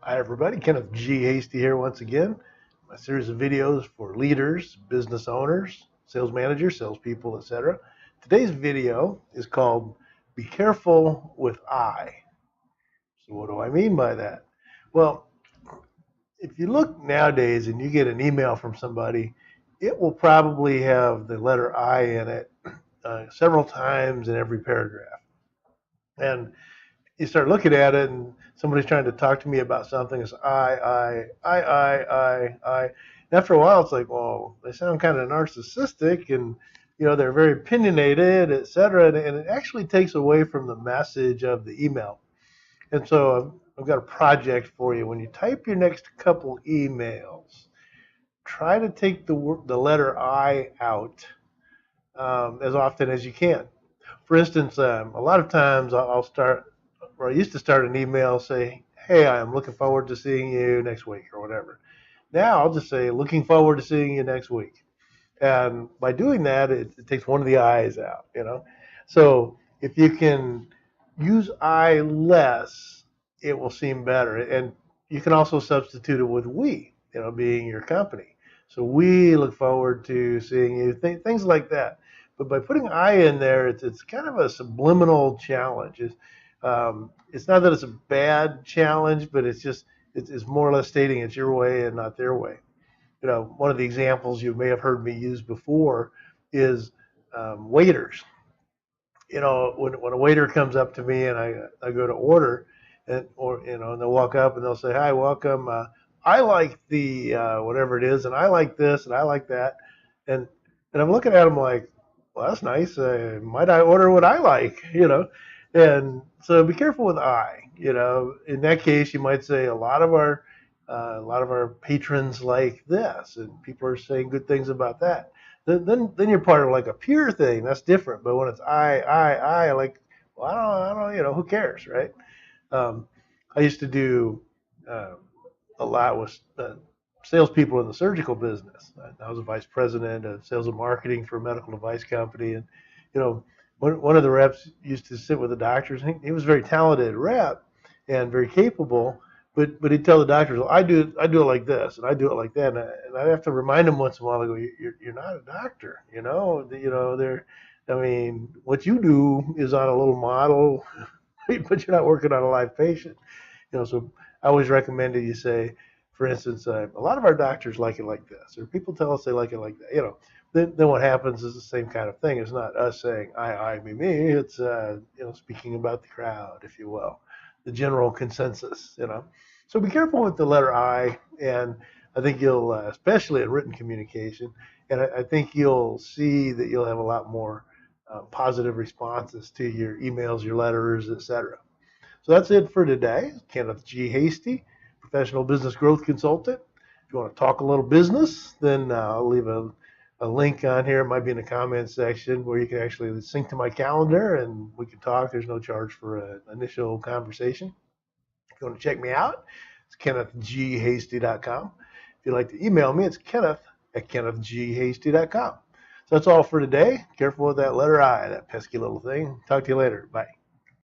Hi everybody, Kenneth G Hasty here once again. My series of videos for leaders, business owners, sales managers, salespeople, etc. Today's video is called Be Careful with I. So what do I mean by that? Well, if you look nowadays and you get an email from somebody, it will probably have the letter I in it several times in every paragraph. And you start looking at it and somebody's trying to talk to me about something, it's I. And after a while, it's like, well, they sound kind of narcissistic and, they're very opinionated, et cetera. And it actually takes away from the message of the email. And so I've got a project for you. When you type your next couple emails, try to take the letter I out as often as you can. For instance, a lot of times I'll start, or I used to start an email, say, hey, I'm looking forward to seeing you next week or whatever. Now I'll just say, looking forward to seeing you next week. And by doing that, it takes one of the I's out. So if you can use I less, it will seem better. And you can also substitute it with we, being your company. So we look forward to seeing you, things like that. But by putting I in there, it's kind of a subliminal challenge. It's not that it's a bad challenge, but it's more or less stating it's your way and not their way. One of the examples you may have heard me use before is waiters. When a waiter comes up to me and I go to order, and they'll walk up and they'll say, hi, welcome. I like the whatever it is, and I like this, and I like that, and I'm looking at them like, well, that's nice. Might I order what I like? And so be careful with I. In that case, you might say a lot of our patrons like this, and people are saying good things about that. Then you're part of like a peer thing. That's different. But when it's I, like, well, I don't, who cares, right? I used to do a lot with salespeople in the surgical business. I was a vice president of sales and marketing for a medical device company, and one of the reps used to sit with the doctors. He was a very talented rep and very capable, but he'd tell the doctors, well, I do it like this, and I do it like that, and I'd have to remind him once in a while. I go, you're not a doctor, what you do is on a little model, but you're not working on a live patient. So I always recommend that you say, for instance, a lot of our doctors like it like this, or people tell us they like it like that. Then what happens is the same kind of thing. It's not us saying I, me. It's speaking about the crowd, if you will, the general consensus. So be careful with the letter I, and I think you'll, especially in written communication, and I think you'll see that you'll have a lot more positive responses to your emails, your letters, etc. So that's it for today. Kenneth G Hasty, professional business growth consultant. If you want to talk a little business, then I'll leave a link on here. It might be in the comments section where you can actually sync to my calendar and we can talk. There's no charge for an initial conversation. If you want to check me out, it's kennethghasty.com. If you'd like to email me, it's kenneth@kennethghasty.com. So that's all for today. Careful with that letter I, that pesky little thing. Talk to you later. Bye.